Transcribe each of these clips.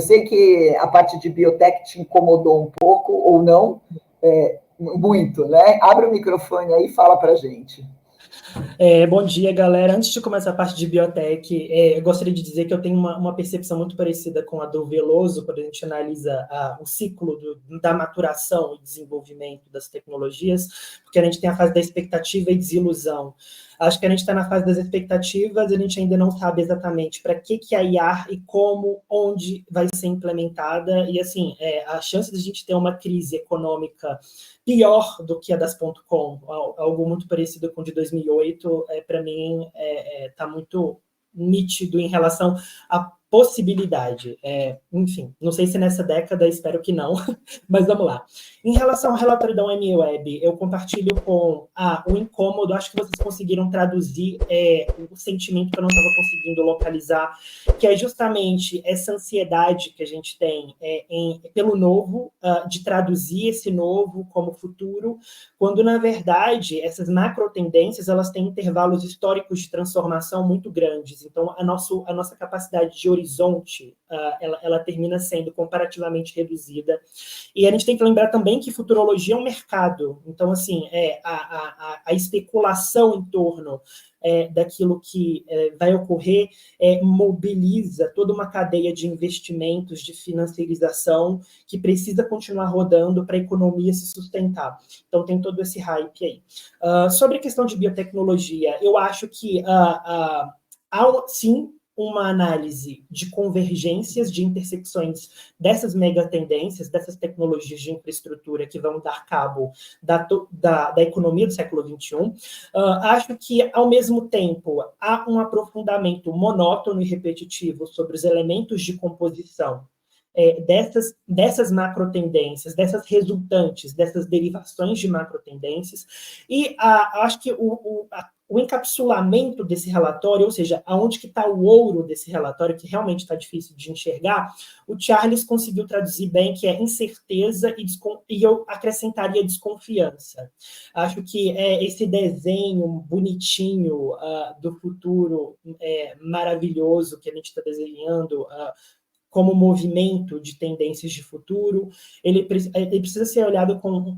sei que a parte de biotech te incomodou um pouco, ou não, muito, né? Abre o microfone aí e fala para a gente. Bom dia, galera. Antes de começar a parte de biotech, eu gostaria de dizer que eu tenho uma percepção muito parecida com a do Veloso, quando a gente analisa o ciclo da maturação e desenvolvimento das tecnologias, porque a gente tem a fase da expectativa e desilusão. Acho que a gente está na fase das expectativas, a gente ainda não sabe exatamente para que é a IA e como, onde vai ser implementada, e assim, a chance de a gente ter uma crise econômica pior do que a das .com, algo muito parecido com o de 2008, para mim está muito nítido em relação à possibilidade. Enfim, não sei se nessa década, espero que não, mas vamos lá. Em relação ao relatório da OMI Web, eu compartilho com o incômodo, acho que vocês conseguiram traduzir o sentimento que eu não estava conseguindo localizar, que é justamente essa ansiedade que a gente tem pelo novo, de traduzir esse novo como futuro, quando, na verdade, essas macro tendências, elas têm intervalos históricos de transformação muito grandes. Então, a nossa capacidade de horizonte, ela termina sendo comparativamente reduzida. E a gente tem que lembrar também que futurologia é um mercado. Então, assim, a especulação em torno daquilo que vai ocorrer mobiliza toda uma cadeia de investimentos, de financiarização, que precisa continuar rodando para a economia se sustentar. Então, tem todo esse hype aí. Sobre a questão de biotecnologia, eu acho que há, sim, uma análise de convergências, de intersecções dessas megatendências, dessas tecnologias de infraestrutura que vão dar cabo da economia do século XXI. Acho que, ao mesmo tempo, há um aprofundamento monótono e repetitivo sobre os elementos de composição dessas macro tendências, dessas resultantes, dessas derivações de macro tendências, e acho que o encapsulamento desse relatório, ou seja, aonde que está o ouro desse relatório, que realmente está difícil de enxergar, o Charles conseguiu traduzir bem, que é incerteza e eu acrescentaria desconfiança. Acho que esse desenho bonitinho do futuro maravilhoso que a gente está desenhando, como movimento de tendências de futuro, ele precisa ser olhado com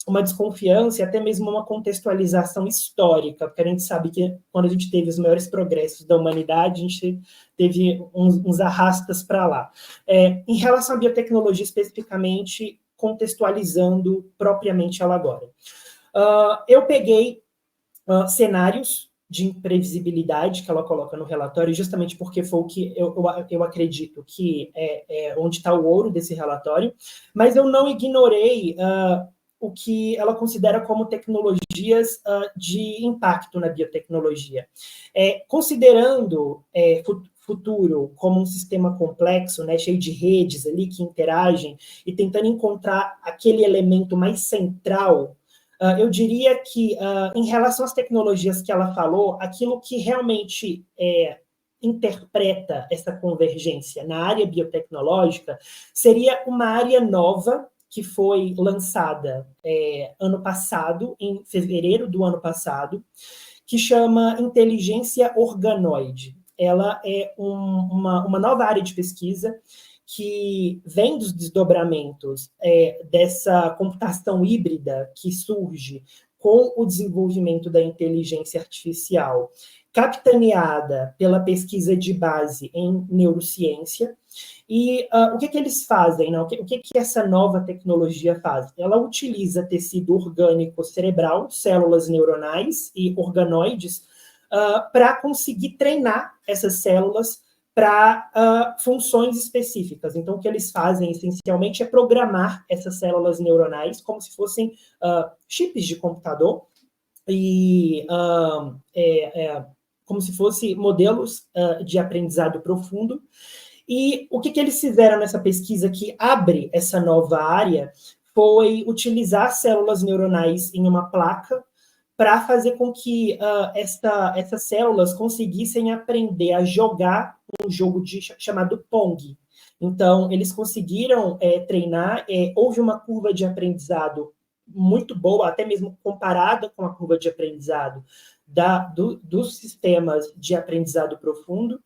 uma desconfiança e até mesmo uma contextualização histórica, porque a gente sabe que quando a gente teve os maiores progressos da humanidade, a gente teve uns arrastas para lá. Em relação à biotecnologia especificamente, contextualizando propriamente ela agora. Eu peguei cenários de imprevisibilidade que ela coloca no relatório, justamente porque foi o que eu acredito que é onde está o ouro desse relatório, mas eu não ignorei o que ela considera como tecnologias de impacto na biotecnologia. Considerando futuro como um sistema complexo, né, cheio de redes ali que interagem e tentando encontrar aquele elemento mais central, eu diria que, em relação às tecnologias que ela falou, aquilo que realmente interpreta essa convergência na área biotecnológica seria uma área nova que foi lançada ano passado, em fevereiro do ano passado, que chama inteligência organoide. Ela é uma nova área de pesquisa que vem dos desdobramentos dessa computação híbrida que surge com o desenvolvimento da inteligência artificial, capitaneada pela pesquisa de base em neurociência. E o que eles fazem? Né? O que essa nova tecnologia faz? Ela utiliza tecido orgânico cerebral, células neuronais e organoides para conseguir treinar essas células para funções específicas. Então, o que eles fazem, essencialmente, é programar essas células neuronais como se fossem chips de computador e como se fossem modelos de aprendizado profundo. E o que eles fizeram nessa pesquisa que abre essa nova área foi utilizar células neuronais em uma placa para fazer com que essas células conseguissem aprender a jogar um jogo chamado Pong. Então, eles conseguiram treinar, houve uma curva de aprendizado muito boa, até mesmo comparada com a curva de aprendizado dos sistemas de aprendizado profundo,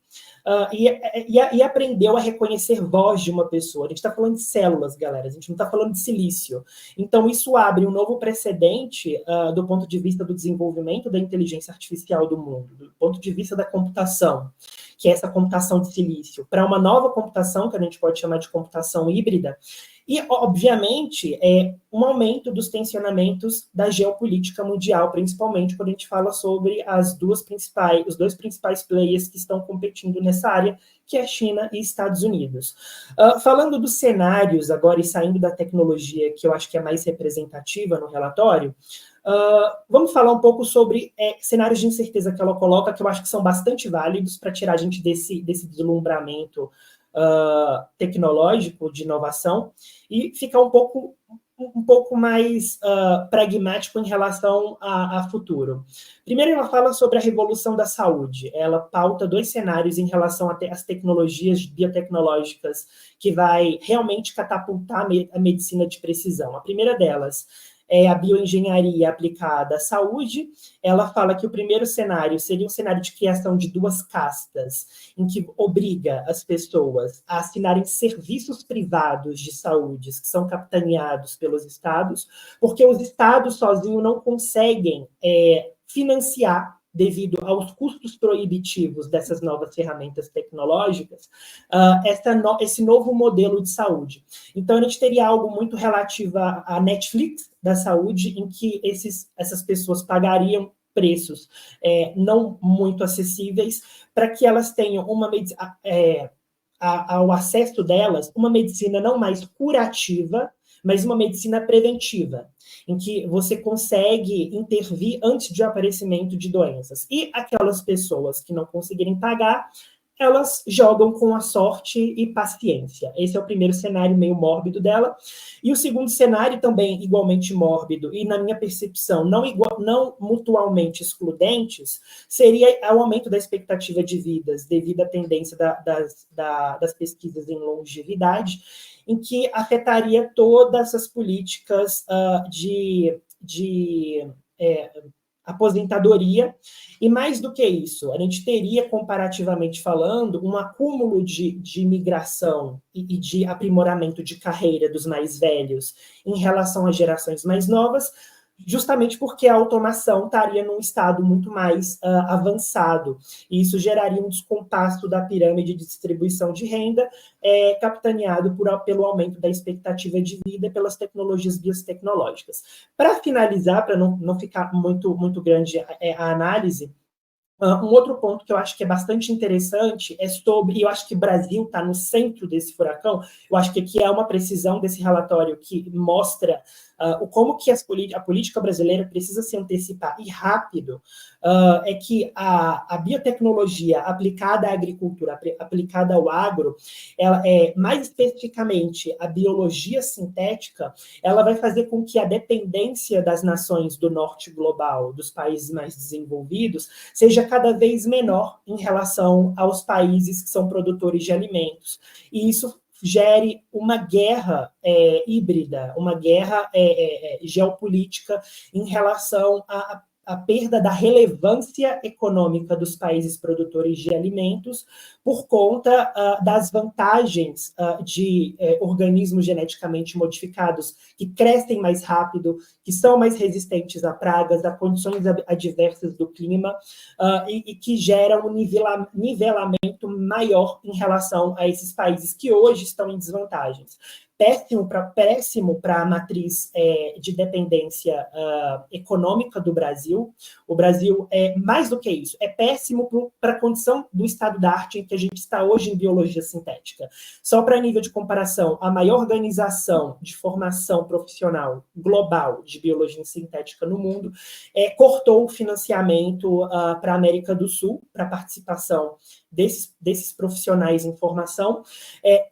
e aprendeu a reconhecer voz de uma pessoa. A gente está falando de células, galera, a gente não está falando de silício. Então, isso abre um novo precedente do ponto de vista do desenvolvimento da inteligência artificial do mundo, do ponto de vista da computação, que é essa computação de silício, para uma nova computação, que a gente pode chamar de computação híbrida, e, obviamente, um aumento dos tensionamentos da geopolítica mundial, principalmente quando a gente fala sobre os dois principais players que estão competindo nessa área, que é China e Estados Unidos. Falando dos cenários agora e saindo da tecnologia, que eu acho que é mais representativa no relatório, vamos falar um pouco sobre cenários de incerteza que ela coloca, que eu acho que são bastante válidos para tirar a gente desse deslumbramento tecnológico de inovação e ficar um pouco mais pragmático em relação a futuro. Primeiro, ela fala sobre a revolução da saúde. Ela pauta 2 cenários em relação às tecnologias biotecnológicas que vai realmente catapultar a medicina de precisão. A primeira delas é a bioengenharia aplicada à saúde. Ela fala que o primeiro cenário seria um cenário de criação de 2 castas, em que obriga as pessoas a assinarem serviços privados de saúde, que são capitaneados pelos estados, porque os estados sozinhos não conseguem financiar, devido aos custos proibitivos dessas novas ferramentas tecnológicas, esse novo modelo de saúde. Então, a gente teria algo muito relativo à Netflix da saúde, em que essas pessoas pagariam preços não muito acessíveis para que elas tenham ao acesso delas uma medicina não mais curativa, mas uma medicina preventiva, em que você consegue intervir antes do aparecimento de doenças. E aquelas pessoas que não conseguirem pagar, elas jogam com a sorte e paciência. Esse é o primeiro cenário meio mórbido dela. E o segundo cenário, também igualmente mórbido, e na minha percepção, não mutualmente excludentes, seria o aumento da expectativa de vidas, devido à tendência das pesquisas em longevidade, em que afetaria todas as políticas de aposentadoria, e mais do que isso, a gente teria, comparativamente falando, um acúmulo de migração e de aprimoramento de carreira dos mais velhos em relação às gerações mais novas, justamente porque a automação estaria num estado muito mais avançado, e isso geraria um descompasso da pirâmide de distribuição de renda, capitaneado pelo aumento da expectativa de vida e pelas tecnologias biotecnológicas. Para finalizar, para não ficar muito grande a análise, um outro ponto que eu acho que é bastante interessante é sobre, e eu acho que o Brasil está no centro desse furacão, eu acho que aqui é uma precisão desse relatório que mostra como que a política brasileira precisa se antecipar, e rápido, é que a biotecnologia aplicada à agricultura, aplicada ao agro, ela mais especificamente a biologia sintética, ela vai fazer com que a dependência das nações do norte global, dos países mais desenvolvidos, seja cada vez menor em relação aos países que são produtores de alimentos. E isso gere uma guerra híbrida, uma guerra geopolítica em relação à perda da relevância econômica dos países produtores de alimentos por conta das vantagens de organismos geneticamente modificados que crescem mais rápido, que são mais resistentes a pragas, a condições adversas do clima, e que geram um nivelamento maior em relação a esses países que hoje estão em desvantagens. Péssimo para a matriz de dependência econômica do Brasil. O Brasil mais do que isso, é péssimo para a condição do estado da arte em que a gente está hoje em biologia sintética. Só para nível de comparação, a maior organização de formação profissional global de biologia sintética no mundo cortou o financiamento para a América do Sul, para a participação desses profissionais em formação.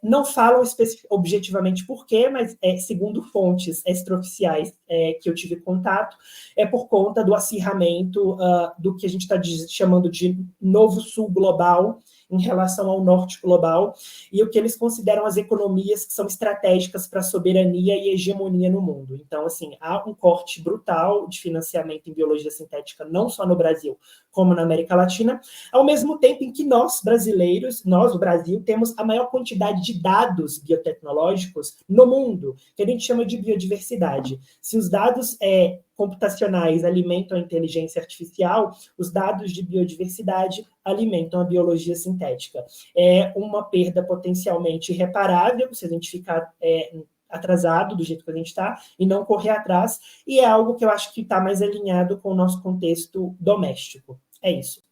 Não falam objetivamente por quê, mas segundo fontes extraoficiais que eu tive contato, é por conta do acirramento do que a gente está chamando de novo sul global, em relação ao norte global e o que eles consideram as economias que são estratégicas para a soberania e hegemonia no mundo. Então, assim, há um corte brutal de financiamento em biologia sintética, não só no Brasil, como na América Latina, ao mesmo tempo em que nós, brasileiros, nós, o Brasil, temos a maior quantidade de dados biotecnológicos no mundo, que a gente chama de biodiversidade. Se os dados computacionais alimentam a inteligência artificial, os dados de biodiversidade alimentam a biologia sintética. É uma perda potencialmente irreparável, se a gente ficar atrasado do jeito que a gente está e não correr atrás, e é algo que eu acho que está mais alinhado com o nosso contexto doméstico. É isso.